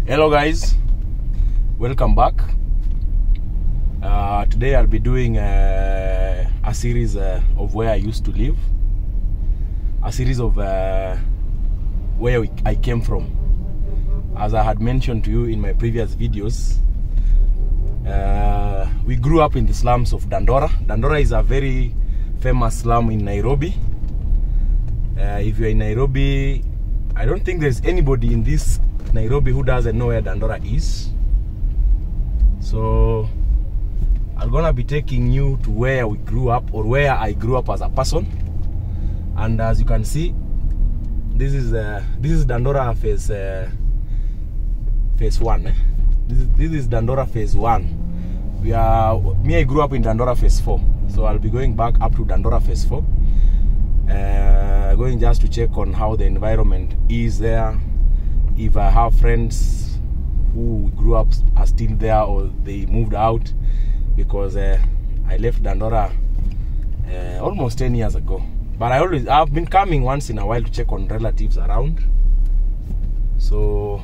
Hello guys, welcome back. Today I'll be doing a series of where I used to live, a series of where I came from. As I had mentioned to you in my previous videos, we grew up in the slums of Dandora. Dandora is a very famous slum in Nairobi. If you're in Nairobi, I don't think there's anybody in this Nairobi who doesn't know where Dandora is. So I'm gonna be taking you to where we grew up, or where I grew up as a person. And as you can see, this is Dandora phase 1. This is Dandora phase 1. I grew up in Dandora phase 4, so I'll be going back up to Dandora phase 4, going just to check on how the environment is there, if I have friends who grew up are still there or they moved out, because I left Dandora almost 10 years ago. But I've been coming once in a while to check on relatives around. So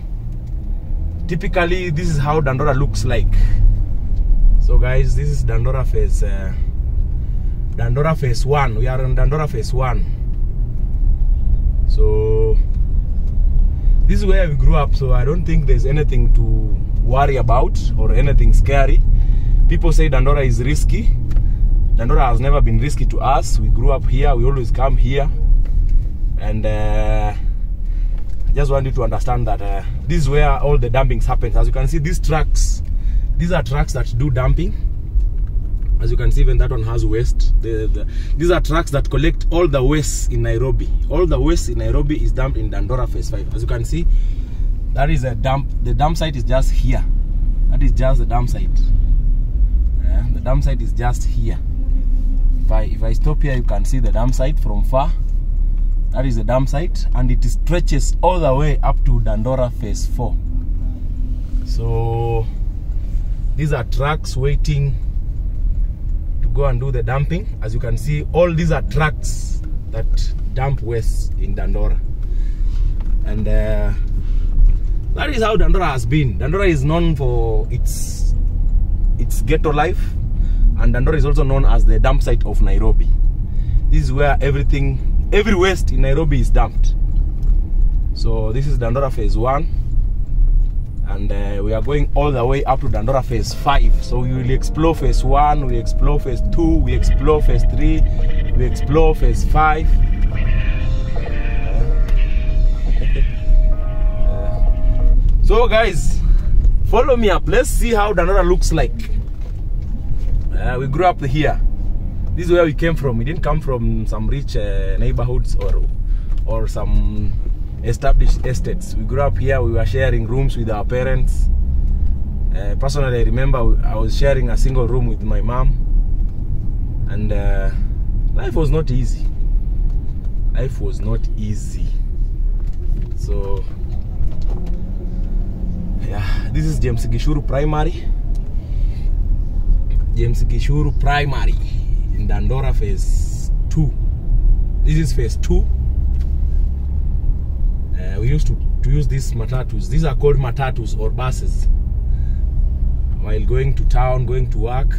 typically this is how Dandora looks like. So guys, this is Dandora phase 1. We are in Dandora phase 1. So this is where we grew up, so I don't think there's anything to worry about or anything scary. People say Dandora is risky. Dandora has never been risky to us. We grew up here, we always come here. And I just want you to understand that this is where all the dumpings happens. As you can see, these are trucks that do dumping. As you can see, even that one has waste. These are trucks that collect all the waste in Nairobi. All the waste in Nairobi is dumped in Dandora phase 5. As you can see, that is a dump. The dump site is just here. That is just the dump site. The dump site is just here. If I stop here, you can see the dump site from far. That is the dump site, and it stretches all the way up to Dandora phase 4. So these are trucks waiting to go and do the dumping. As you can see, all these are trucks that dump waste in Dandora. And that is how Dandora has been. Dandora is known for its ghetto life, and Dandora is also known as the dump site of Nairobi. This is where every waste in Nairobi is dumped. So this is Dandora phase 1, and we are going all the way up to Dandora phase 5. So we will explore phase 1, we explore phase 2, we explore phase 3, we explore phase 5. So guys, follow me up. Let's see how Dandora looks like. We grew up here. This is where we came from. We didn't come from some rich neighborhoods or some established estates. We grew up here. We were sharing rooms with our parents. Personally, I remember I was sharing a single room with my mom, and life was not easy. Life was not easy. So yeah, this is James Gishuru Primary. James Gishuru Primary in Dandora phase 2. This is phase 2. We used to use these matatus. These are called matatus, or buses, while going to town, going to work.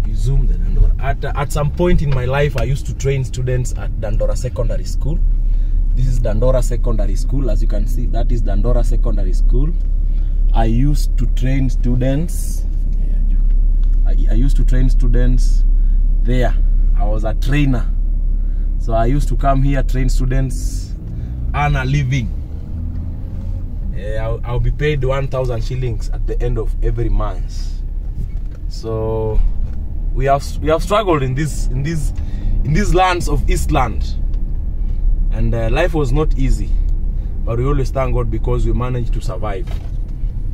You zoom the Dandora. At some point in my life, I used to train students at Dandora Secondary School. This is Dandora Secondary School. As you can see, that is Dandora Secondary School. I used to train students. I used to train students there. I was a trainer. So I used to come here, train students, earn a living. I'll be paid 1,000 shillings at the end of every month. So we have struggled in these lands of Eastland, and life was not easy, but we always thank God because we managed to survive.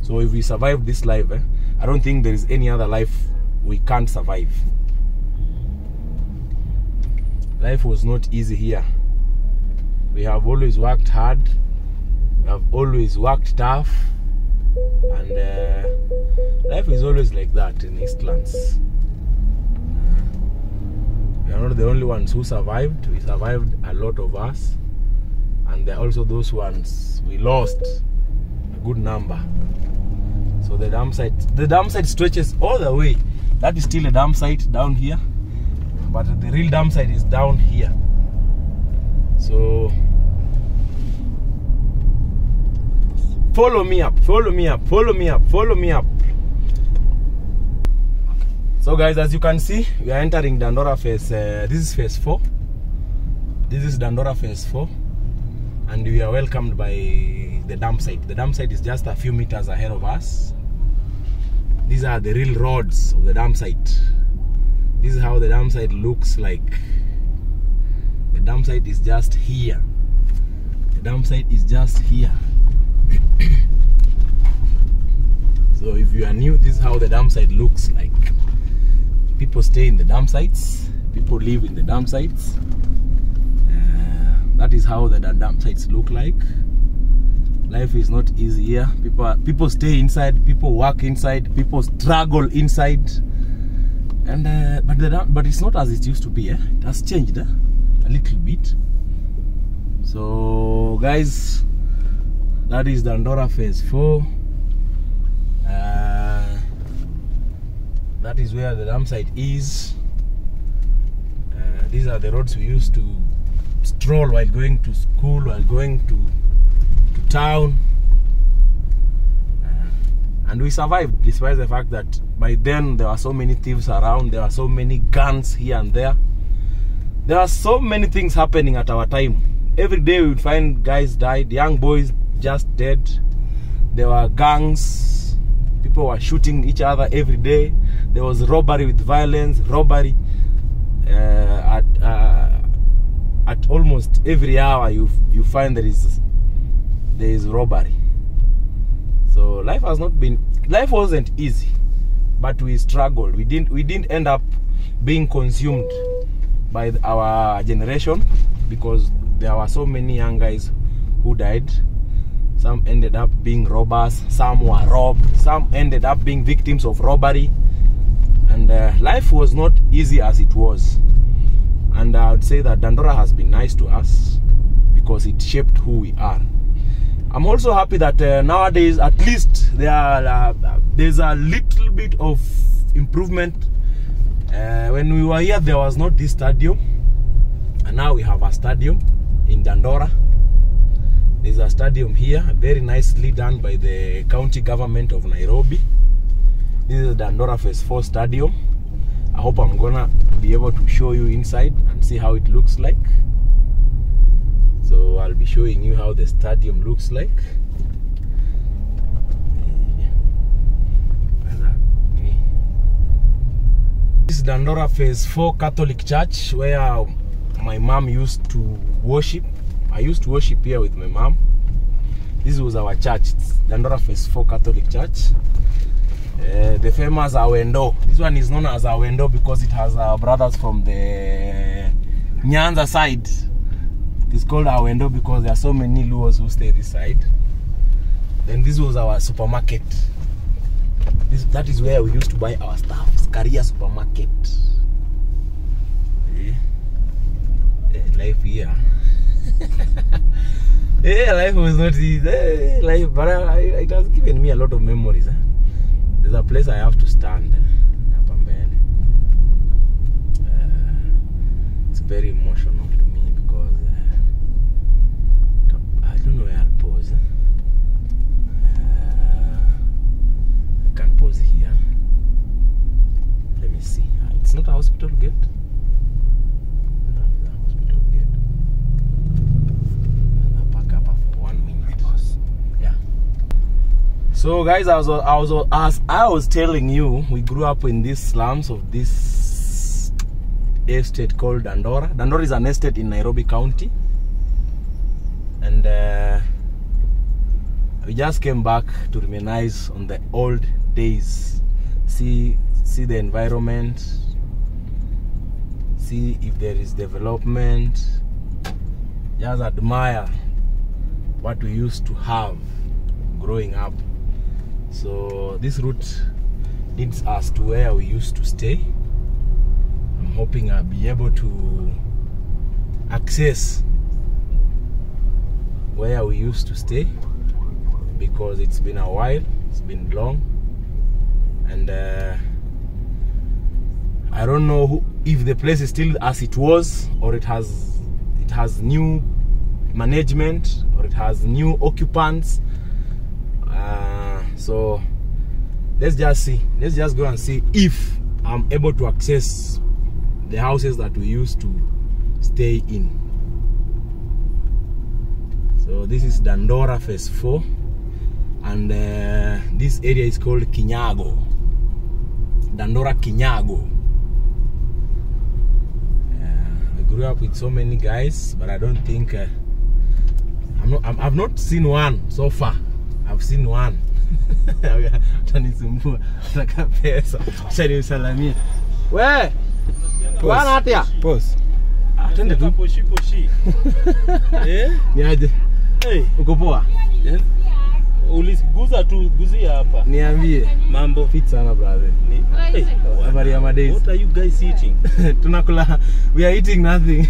So if we survive this life, I don't think there is any other life we can't survive. Life was not easy here. We have always worked hard. We have always worked tough. And life is always like that in Eastlands. We are not the only ones who survived. We survived, a lot of us. and there are also those ones we lost a good number. So the dam site stretches all the way. That is still a dam site down here, but the real dam site is down here. So follow me up, follow me up, follow me up, follow me up. So guys, as you can see, we are entering Dandora phase. This is phase 4. This is Dandora phase 4, and we are welcomed by the dam site. The dam site is just a few meters ahead of us. These are the real roads of the dam site. This is how the dam site looks like. The dam site is just here. The dam site is just here. So if you are new, this is how the dam site looks like. People stay in the dam sites. People live in the dam sites. That is how the dam sites look like. Life is not easy here. People stay inside. People work inside. People struggle inside. And but it's not as it used to be. It has changed a little bit. So guys, that is Dandora phase 4. That is where the dam site is. These are the roads we used to stroll while going to school, while going to town. And we survived despite the fact that by then there were so many thieves around, there were so many guns here and there. There are so many things happening at our time. Every day we would find guys died, young boys just dead. There were gangs, people were shooting each other every day. There was robbery with violence, robbery at almost every hour you find there is robbery. So life wasn't easy, but we struggled. We didn't end up being consumed by our generation, because there were so many young guys who died. Some ended up being robbers, some were robbed, some ended up being victims of robbery. And life was not easy as it was. And I would say that Dandora has been nice to us because it shaped who we are. I'm also happy that nowadays, at least there's a little bit of improvement. When we were here, there was not this stadium, and now we have a stadium in Dandora. There's a stadium here, very nicely done by the county government of Nairobi. This is the Dandora phase 4 stadium. I hope I'm gonna be able to show you inside and see how it looks like. So I'll be showing you how the stadium looks like. This is Dandora phase 4 Catholic Church, where my mom used to worship. I used to worship here with my mom. This was our church. It's Dandora phase 4 Catholic Church. The famous Awendo. This one is known as Awendo because it has our brothers from the Nyanza side. It's called Awendo because there are so many Luos who stay this side. Then this was our supermarket. That is where we used to buy our stuff. Skaria supermarket. Life here. Life was not easy. But it has given me a lot of memories. There's a place I have to stand. It's very emotional to me because I don't know where I'll pause. I can pause here. Let me see. It's not a hospital gate. No, it's a hospital gate. I'll back up for 1 minute. Yeah. So guys, as I was telling you, we grew up in these slums of this estate called Dandora. Dandora is an estate in Nairobi County, and we just came back to reminisce on the old days, see the environment, see if there is development, just admire what we used to have growing up. So this route leads us to where we used to stay. I'm hoping I'll be able to access where we used to stay, because it's been a while, it's been long, and I don't know if the place is still as it was, or it has new management, or it has new occupants. So let's just see. Let's just go and see if I'm able to access the houses that we used to stay in. So this is Dandora phase 4, and this area is called Kinyago. Dandora Kinyago. I grew up with so many guys, but I don't think I've not seen one so far. I've seen one. Utanisumbua, nataka pesa. Acha nisalamie. We! Bwana hatia. Pause. Twende tu. Poshi. Ni aje? Uko poa? Uliguza tu, guzia hapa. Niambie. Mambo fit sana brother. Habari ya madays. What are you guys eating? Tunakula. We are eating nothing.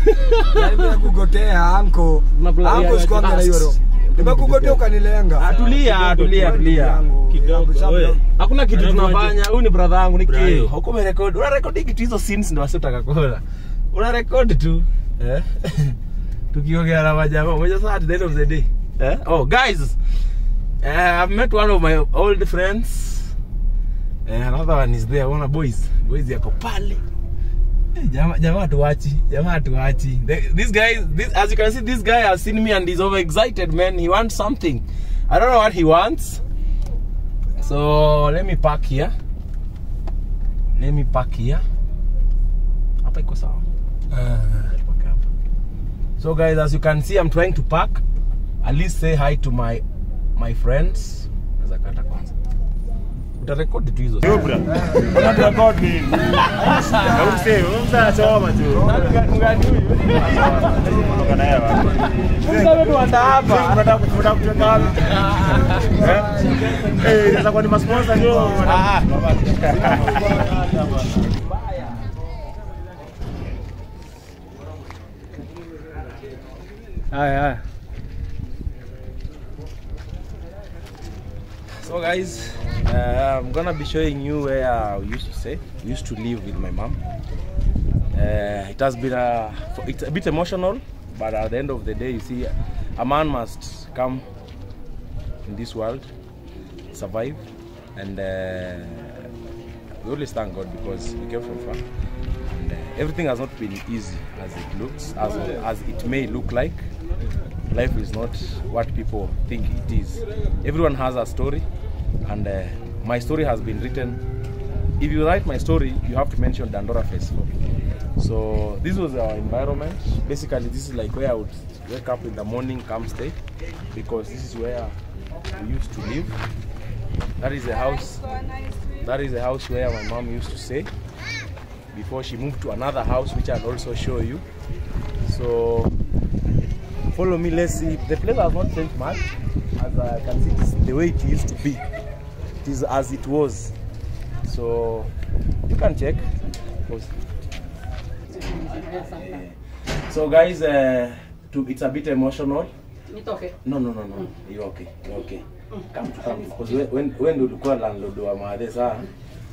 Naenda kugotea anko. Anko sikwambia na hiyo roho. Nimekugotea ukanilenga. Tulia. Kidogo. Hakuna kitu tunafanya. Huyu ni brother yangu niki. Huko umerecord. Una record kitu hizo scenes ndio wasitaka kuona. Una record tu. Tukiongea na majamaa. Mmoja sasa at the end of the day. Oh guys. I've met one of my old friends. Another one is there. One boys yako pale. Jamaa tuachi. This guy, as you can see, this guy has seen me and he's overexcited, man. He wants something. I don't know what he wants. So let me park here. Hapa iko sawa. So guys, as you can see, I'm trying to park. At least say hi to my friends. Naweza kata kwanza. Utarecord tu hizo. Bra. Unarecord nini? Unamsa choma tu. Ngani huyu? Kutoka naye wapi? Sasa wewe tuanda hapa. Tunataka kutoka wapi? Sasa kwa ni sponsor ndio. Haya. So guys, I'm gonna be showing you where we used to stay. We used to live with my mom. It has been it's a bit emotional, but at the end of the day, you see, a man must come in this world, survive, and we always thank God because we came from far. And everything has not been easy as it looks, as it may look like. Life is not what people think it is. Everyone has a story, and my story has been written. If you write my story, you have to mention Dandora phase 4. So this was our environment. Basically, this is like where I would wake up in the morning, come stay, because this is where we used to live. That is the house. That is the house where my mom used to stay before she moved to another house, which I'll also show you. So follow me, let's see. The place has not changed much. As I can see, it's the way it used to be. It is as it was. So you can check. So guys, it's a bit emotional. It's okay. No. You're okay. You're okay. Come. Because when do you call landlord or mother?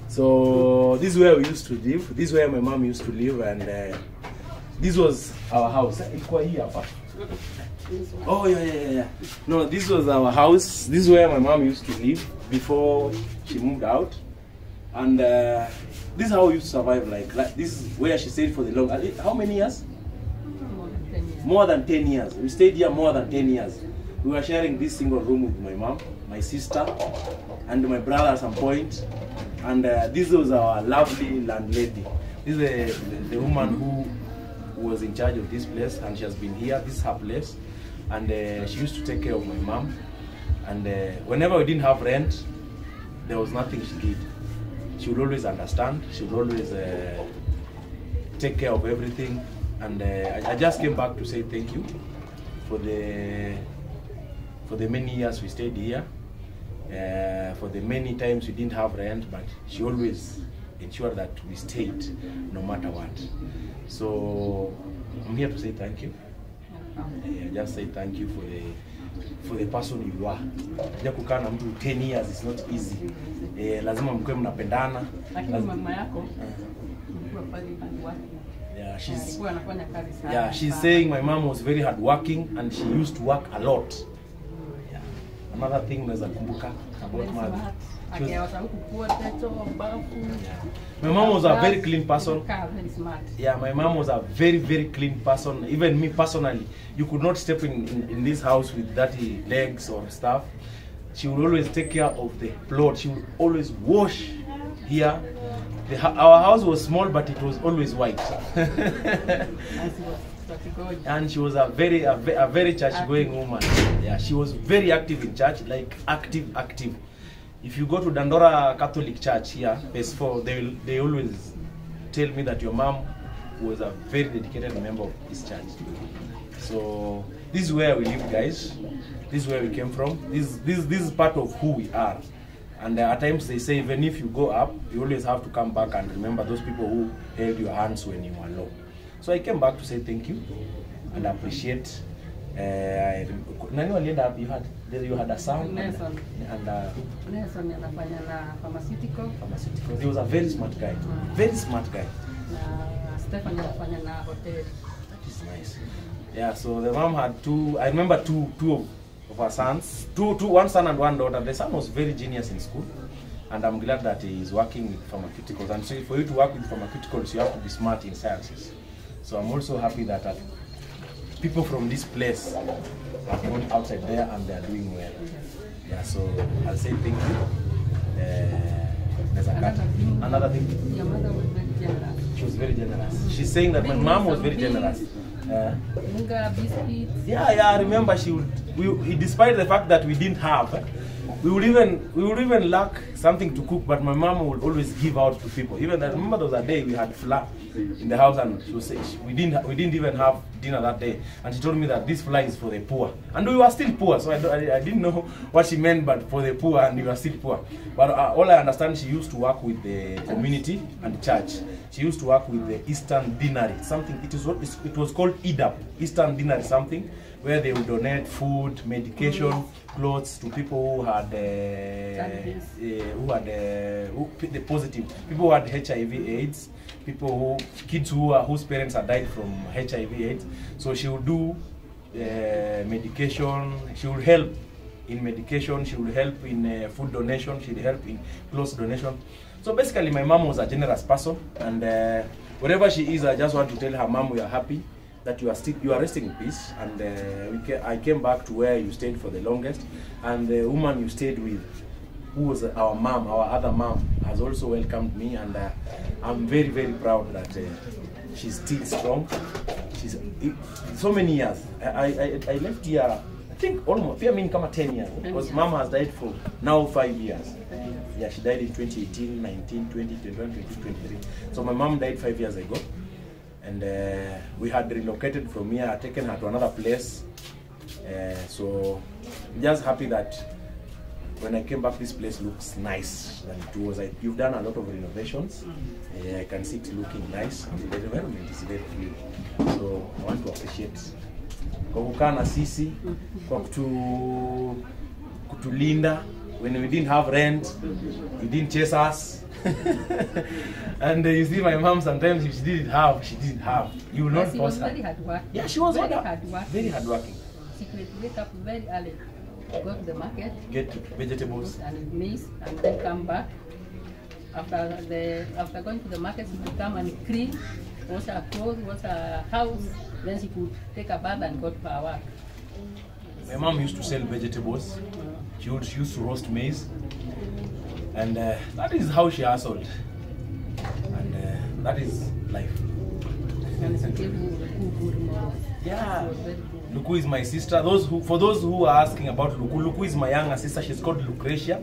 So this is where we used to live. This is where my mom used to live, and this was our house. Oh yeah. No, this was our house. This is where my mom used to live before she moved out, and this is how we used to survive. Like this is where she stayed for the long. How many years? More than 10 years. We stayed here more than 10 years. We were sharing this single room with my mom, my sister, and my brother at some point. And this was our lovely landlady. This is the woman who was in charge of this place, and she has been here. This is her place, and she used to take care of my mom. And whenever we didn't have rent, there was nothing she did. She would always understand. She would always take care of everything. And I just came back to say thank you for the many years we stayed here, for the many times we didn't have rent, but she always ensured that we stayed no matter what. So I'm here to say thank you. Just say thank you for the person you are. Ja kukaa na mtu 10 years is not easy. Lazima mkwe mnapendana. Lakini mama yako alikuwa pale hardworking. Yeah, she's saying my mom was very hardworking and she used to work a lot. Yeah. Another thing naweza kumbuka about mother. My mom was a very clean person. Yeah, my mom was a very, very clean person. Even me personally, you could not step in this house with dirty legs or stuff. She would always take care of the plot. She would always wash here. Our house was small, but it was always white. And she was a very church-going woman. Yeah, she was very active in church, like active. If you go to Dandora Catholic Church here, Phase 4, they always tell me that your mom was a very dedicated member of this church. So this is where we live, guys. This is where we came from. This is part of who we are. And at times they say even if you go up, you always have to come back and remember those people who held your hands when you were low. So I came back to say thank you and appreciate. You had a son Nelson. And Nelson anafanya na pharmaceutical. He was a very smart guy. Very smart guy. Stefan anafanya na hotel. That is nice. Yeah, so the mom had two. I remember two of her sons. One son and one daughter. The son was very genius in school, and I'm glad that he is working with pharmaceuticals. And so for you to work with pharmaceuticals, you have to be smart in sciences. So I'm also happy that people from this place have gone outside there and they are doing well. Yeah, so I'll say thank you. Another thing. Your mother was very generous. She was very generous. She's saying that my mom was very generous. Munga biscuits. Yeah, I remember she would. Despite the fact that we didn't have, we would even lack something to cook, but my mom would always give out to people. Even I remember there was a day we had flour in the house, and she would say we didn't even have dinner that day, and she told me that this flour is for the poor, and we were still poor, so I didn't know what she meant, but for the poor, and we were still poor. But all I understand, she used to work with the community and church. She used to work with the Eastern Dinary, something. It was called EDAP, Eastern Dinary something, where they would donate food, medication, clothes to people who had the positive, people who had HIV/AIDS, kids whose parents had died from HIV/AIDS. So she would do medication. She would help in medication. She would help in food donation. She would help in clothes donation. So basically, my mom was a generous person, and wherever she is, I just want to tell her, Mom, we are happy that you are resting in peace, and I came back to where you stayed for the longest, and the woman you stayed with, who was our mom, our other mom, has also welcomed me, and I'm very, very proud that she's still strong. She's so many years. I left here, I think almost, I mean, come 10 years, because mom has died for now 5 years. Yeah, she died in 2018, 19, 20, 21, 22, 23. So my mom died 5 years ago. And we had relocated from here, taken her to another place. So I'm just happy that when I came back, this place looks nice than it was. You've done a lot of renovations. I can see it looking nice. The environment is very clean. So I want to appreciate kwa kukaa na sisi, kwa kutulinda. When we didn't have rent, you didn't chase us. And you see my mom, sometimes if she didn't have. You will not force her. She was very hardworking. Yeah, she was very hardworking. Very hardworking. She could wake up very early, go to the market, get vegetables and maize, and then come back. After going to the market, she would come and clean, wash her clothes, wash her house. Then she could take a bath and go to her work. My mom used to sell vegetables. She used to roast maize, and that is how she hustled, and that is life. Yeah, Luku is my sister. For those who are asking about Luku is my younger sister. She's called Lucretia,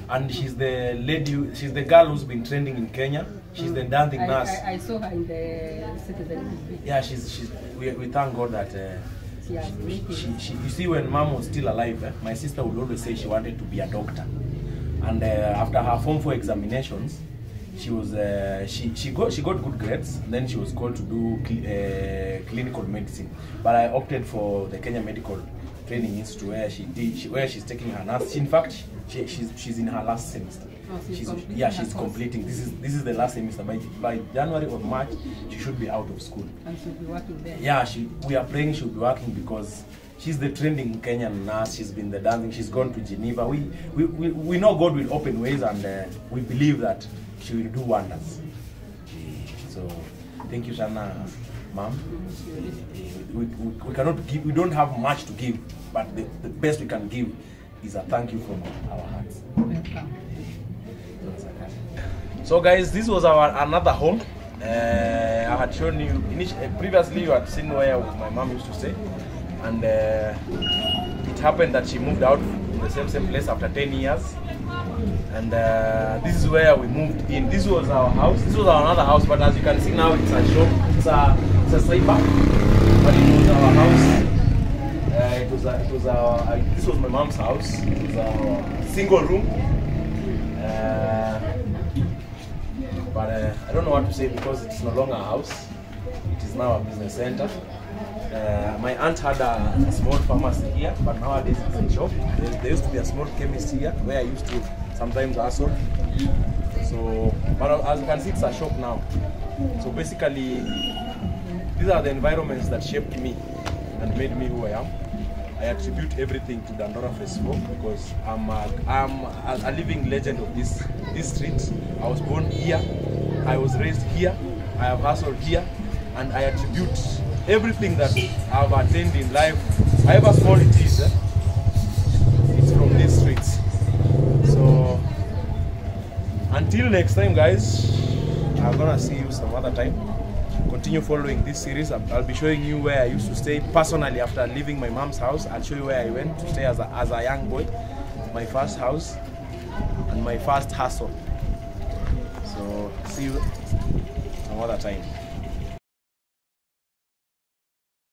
and she's the girl who's been trending in Kenya. She's the dancing nurse. I saw her in the Citizen. Yeah, we thank God that. You see, when mom was still alive, my sister would always say she wanted to be a doctor, and after her Form 4 examinations, she got good grades. And then she was called to do clinical medicine, but I opted for the Kenya Medical training institute where she's taking her last. In fact, she's in her last semester. Oh, she's completing. This is the last semester. By January or March, she should be out of school. And she'll be working there. Yeah, we are praying she'll be working because she's the trending Kenyan nurse. She's been the dancing. She's gone to Geneva. We know God will open ways, and we believe that she will do wonders. So thank you, Shana, ma'am. We cannot give. We don't have much to give, but the best we can give is a thank you from our hearts. Welcome. So guys, this was our another home. I had shown you previously. You had seen where my mom used to stay, and it happened that she moved out in the same place after 10 years. And this is where we moved in. This was our house. This was our another house, but as you can see now, it's a shop. It's a sleeper, but it was our house. This was my mom's house. It was our single room. But I don't know what to say because it's no longer a house. It is now a business center. My aunt had a small pharmacy here, but nowadays it's a shop. There used to be a small chemist here where I used to sometimes hustle. So, but as you can see, it's a shop now. So basically, these are the environments that shaped me and made me who I am. I attribute everything to Dandora Phase 4 because I'm a living legend of this street. I was born here, I was raised here, I have hustled here, and I attribute everything that I've attained in life, however small it is, it's from these streets. So until next time, guys, I'm gonna see you some other time. Continue following this series. I'll be showing you where I used to stay personally after leaving my mom's house. I'll show you where I went to stay as a young boy, my first house and my first hustle. So see you some other time.